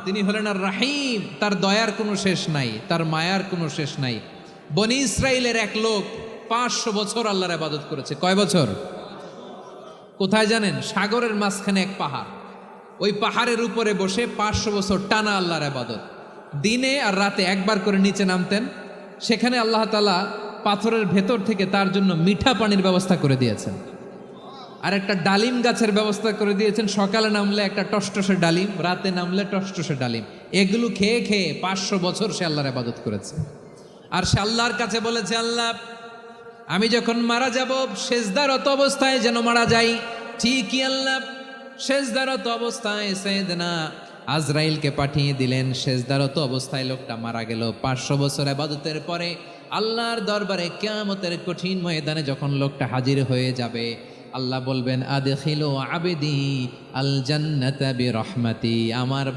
তিনি হলেন আর রাহিম, তার দয়ার কোনো শেষ নাই, তার মায়ার কোনো শেষ নাই। বনি ইসরাইলের এক লোক 500 বছর আল্লাহর ইবাদত করেছে। কয় বছর? কোথায় জানেন? সাগরের মাঝখানে এক পাহাড়, ওই পাহাড়ের উপরে বসে 500 বছর টানা আল্লাহর ইবাদত। দিনে আর রাতে একবার করে নিচে নামতেন। সেখানে আল্লাহ তাআলা পাথরের ভেতর থেকে তার জন্য মিঠা পানির ব্যবস্থা করে দিয়েছেন, আর একটা ডালিম গাছের ব্যবস্থা করে দিয়েছেন। সকালে নামলে একটা টসটসে ডালিম, রাতে নামলে টসটসে ডালিম। এগুলো খেয়ে খেয়ে 500 বছর সে আল্লাহর ইবাদত করেছে। আর সে আল্লাহর কাছে বলেছে, আল্লাহ আমি যখন মারা যাব সেজদারত অবস্থায় যেন মারা যাই। ঠিকই আল্লাহ সেজদারত অবস্থায় সাইয়েদনা আজরাইলকে পাঠিয়ে দিলেন। সেজদারত অবস্থায় লোকটা মারা গেল। 500 বছর ইবাদতের পরে আল্লাহর দরবারে কিয়ামতের কঠিন ময়দানে যখন লোকটা হাজির হয়ে যাবে, আল্লাহ বলবেন আদখিলু আবদি আল জান্নাতা বিরহমাতি, আমার